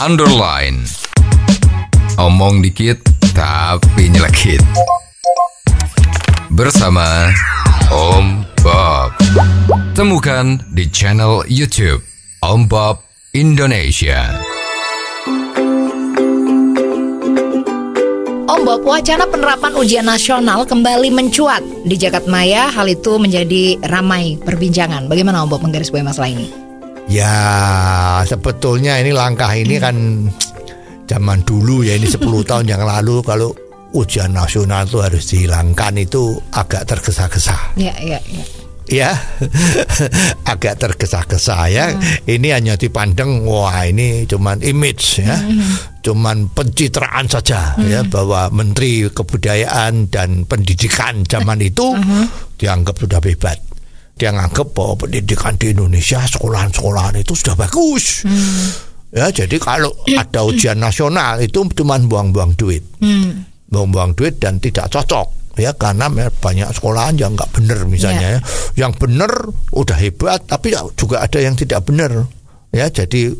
underline. Omong dikit tapi nyelekit. Bersama Om Bob. Temukan di channel YouTube Om Bob Indonesia. Om Bob, wacana penerapan ujian nasional kembali mencuat di Jagadmaya. Hal itu menjadi ramai perbincangan. Bagaimana Om Bob menggarisbawahi masalah ini? Ya, sebetulnya ini langkah ini kan zaman dulu ya, ini 10 tahun yang lalu kalau ujian nasional itu harus dihilangkan itu agak tergesa-gesa. Ya. Ya, agak tergesa-gesa ya. Ini hanya dipandang, wah ini cuman image ya, cuman pencitraan saja ya, bahwa Menteri Kebudayaan dan Pendidikan zaman itu dianggap sudah hebat. Dia nganggap bahwa pendidikan di Indonesia, sekolahan-sekolahan itu sudah bagus. Ya, jadi kalau ada ujian nasional itu cuma buang-buang duit. Buang-buang duit dan tidak cocok. Ya, karena banyak sekolahan yang nggak benar misalnya. Ya. Yang benar udah hebat, tapi juga ada yang tidak benar. Ya, jadi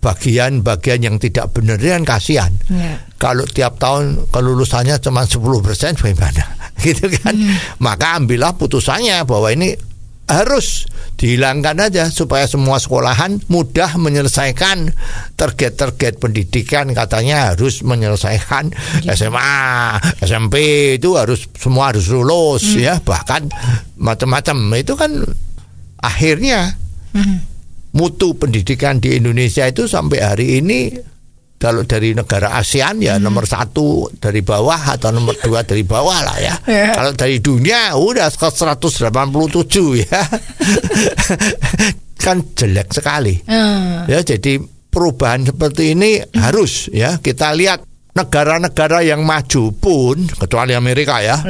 bagian-bagian yang tidak benar kan kasihan. Ya. Kalau tiap tahun kelulusannya cuma 10%, bagaimana? Gitu kan. Maka ambillah putusannya bahwa ini harus dihilangkan aja supaya semua sekolahan mudah menyelesaikan target-target pendidikan. Katanya harus menyelesaikan SMA, SMP itu semua harus lulus ya, bahkan macam-macam. Itu kan akhirnya mutu pendidikan di Indonesia itu sampai hari ini kalau dari negara ASEAN ya nomor 1 dari bawah atau nomor 2 dari bawah lah ya. Kalau dari dunia udah ke 187 ya. Kan jelek sekali. Ya, jadi perubahan seperti ini harus ya kita lihat negara-negara yang maju pun, kecuali Amerika ya.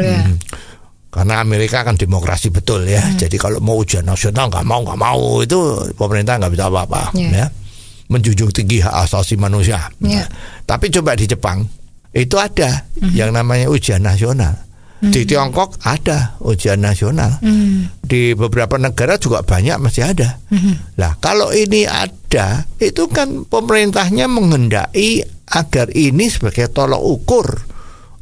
Karena Amerika kan demokrasi betul ya. Jadi kalau mau ujian nasional nggak mau itu pemerintah nggak bisa apa-apa ya. Menjunjung tinggi hak asasi manusia. Tapi coba di Jepang itu ada yang namanya ujian nasional. Di Tiongkok ada ujian nasional. Di beberapa negara juga banyak masih ada. Lah kalau ini ada, itu kan pemerintahnya menghendaki agar ini sebagai tolok ukur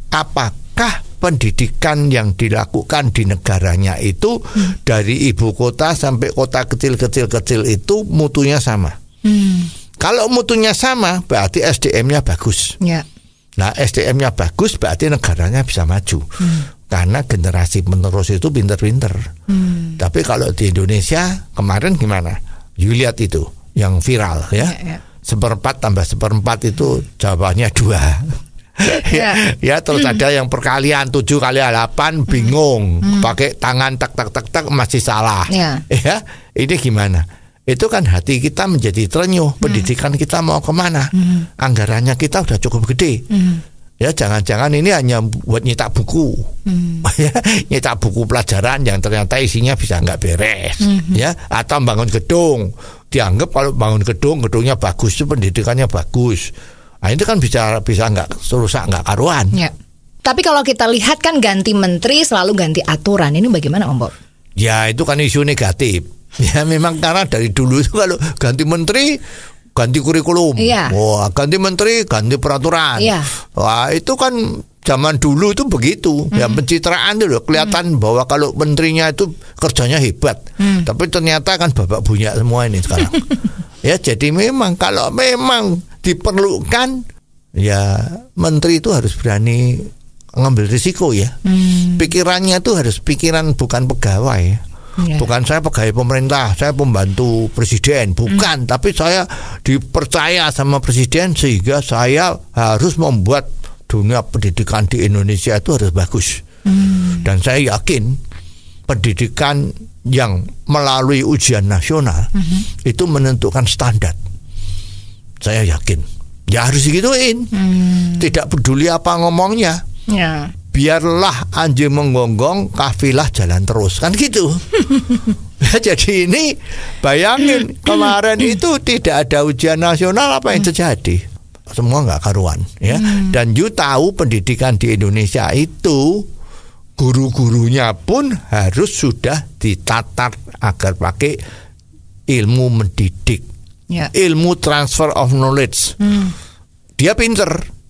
apakah pendidikan yang dilakukan di negaranya itu dari ibu kota sampai kota kecil-kecil itu mutunya sama. Kalau mutunya sama berarti SDM-nya bagus. Nah, SDM-nya bagus berarti negaranya bisa maju. Karena generasi penerus itu pinter-pinter. Tapi kalau di Indonesia kemarin gimana? You lihat itu yang viral ya. 1/4 tambah 1/4 itu jawabannya 2. Ya, terus ada yang perkalian 7 kali 8 bingung. Pakai tangan tak masih salah. Ya, ini gimana? Itu kan hati kita menjadi terenyuh. Pendidikan kita mau kemana? Anggarannya kita udah cukup gede. Ya, jangan-jangan ini hanya buat nyetak buku. Ya, nyetak buku pelajaran yang ternyata isinya bisa nggak beres. Ya, atau bangun gedung. Dianggap kalau bangun gedungnya bagus, itu pendidikannya bagus. Nah, itu kan bisa nggak rusak, nggak karuan. Ya. Tapi kalau kita lihat kan ganti menteri selalu ganti aturan. Ini bagaimana Om Bob? Ya, itu kan isu negatif. Ya, memang karena dari dulu itu kalau ganti menteri ganti kurikulum, wah ganti menteri ganti peraturan, wah itu kan zaman dulu itu begitu. Ya, pencitraan itu loh, kelihatan bahwa kalau menterinya itu kerjanya hebat, tapi ternyata kan babak bunyak semua ini sekarang. Ya, jadi memang kalau memang diperlukan ya menteri itu harus berani ngambil risiko ya. Pikirannya itu harus pikiran bukan pegawai. Bukan saya pegawai pemerintah, saya pembantu presiden, bukan. Tapi saya dipercaya sama presiden sehingga saya harus membuat dunia pendidikan di Indonesia itu harus bagus. Dan saya yakin pendidikan yang melalui ujian nasional itu menentukan standar. Saya yakin. Ya harus digituin. Tidak peduli apa ngomongnya. Biarlah anjing menggonggong, kafilah jalan terus, kan gitu. Jadi ini bayangin kemarin itu tidak ada ujian nasional, apa yang terjadi? Semua nggak karuan ya. Dan you tahu pendidikan di Indonesia itu guru-gurunya pun harus sudah ditatar agar pakai ilmu mendidik ilmu transfer of knowledge. Dia pinter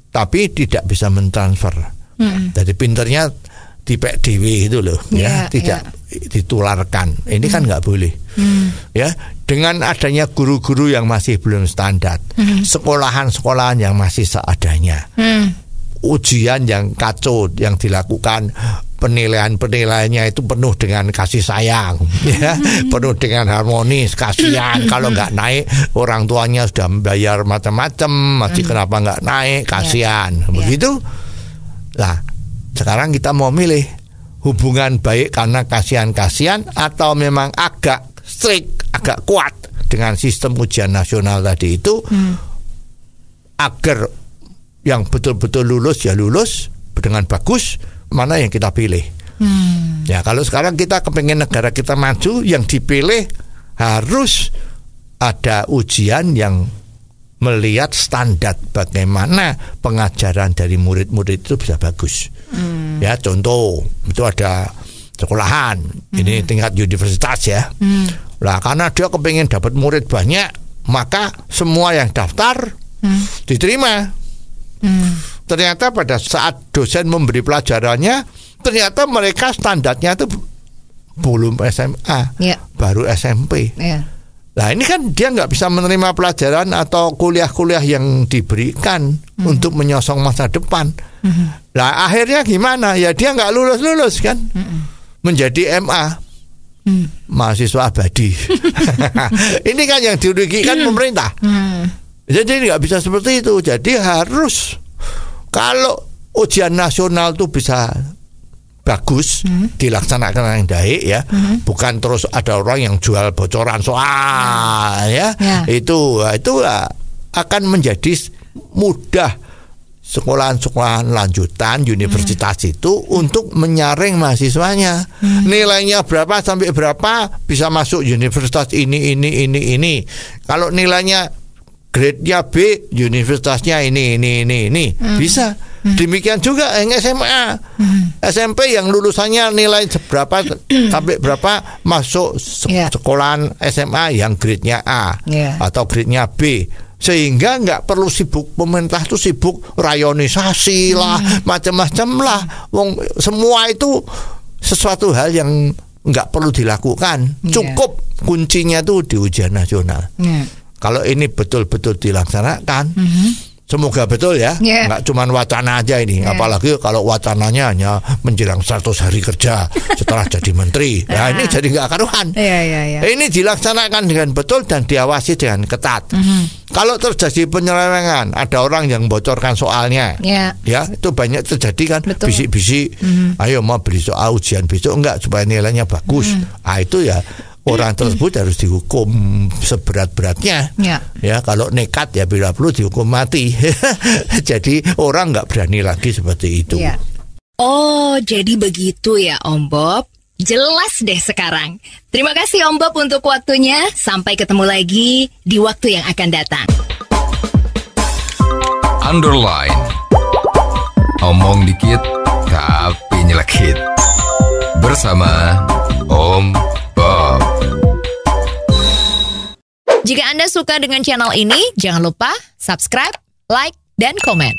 tapi tidak bisa mentransfer. Jadi pinternya tipek dewi itu loh, tidak ditularkan. Ini kan nggak boleh. Ya, dengan adanya guru-guru yang masih belum standar, sekolahan-sekolahan yang masih seadanya, ujian yang kacau yang dilakukan, penilaiannya itu penuh dengan kasih sayang, ya, penuh dengan harmonis, kasihan kalau nggak naik, orang tuanya sudah membayar macam-macam, masih kenapa nggak naik, kasihan, begitu. Nah, sekarang kita mau milih hubungan baik karena kasihan-kasihan atau memang agak strict, agak kuat dengan sistem ujian nasional tadi itu, agar yang betul-betul lulus ya lulus dengan bagus. Mana yang kita pilih? Ya, kalau sekarang kita kepengen negara kita maju, yang dipilih harus ada ujian yang melihat standar bagaimana pengajaran dari murid-murid itu bisa bagus. Ya, contoh itu ada sekolahan, ini tingkat universitas ya. Lah karena dia kepengen dapat murid banyak, maka semua yang daftar diterima. Ternyata pada saat dosen memberi pelajarannya, ternyata mereka standarnya itu belum SMA, baru SMP. Nah ini kan dia nggak bisa menerima pelajaran atau kuliah-kuliah yang diberikan untuk menyosong masa depan. Nah akhirnya gimana? Ya dia nggak lulus-lulus kan, menjadi MA, mahasiswa abadi. Ini kan yang dirugikan pemerintah. Jadi nggak bisa seperti itu. Jadi harus, kalau ujian nasional itu bisa bagus, dilaksanakan yang baik ya, bukan terus ada orang yang jual bocoran soal ya. Itu akan menjadi mudah sekolahan-sekolahan lanjutan universitas itu untuk menyaring mahasiswanya. Nilainya berapa sampai berapa bisa masuk universitas ini. Kalau nilainya grade-nya B, universitasnya ini. Bisa. Demikian juga yang SMA, SMP yang lulusannya nilai berapa sampai berapa masuk sekolahan SMA yang grade-nya A atau grade-nya B. Sehingga nggak perlu sibuk, pemerintah itu sibuk rayonisasi lah, macam-macam lah. Semua itu sesuatu hal yang nggak perlu dilakukan. Cukup kuncinya itu di ujian nasional. Kalau ini betul-betul dilaksanakan, semoga betul ya, nggak cuma wacana aja ini. Apalagi kalau wacananya hanya menjelang 100 hari kerja setelah jadi menteri. Nah ini jadi nggak karuan. Ini dilaksanakan dengan betul dan diawasi dengan ketat. Kalau terjadi penyelewengan, ada orang yang bocorkan soalnya, ya itu banyak terjadi kan, bisik-bisik, ayo mau beli soal ujian besok enggak supaya nilainya bagus. Itu ya orang tersebut harus dihukum seberat-beratnya. Ya kalau nekat ya bila perlu dihukum mati. Jadi orang nggak berani lagi seperti itu. Oh jadi begitu ya Om Bob. Jelas deh sekarang. Terima kasih Om Bob untuk waktunya. Sampai ketemu lagi di waktu yang akan datang. Underline. Omong dikit tapi nyelekit. Bersama Om Bob. Jika Anda suka dengan channel ini, jangan lupa subscribe, like, dan komen.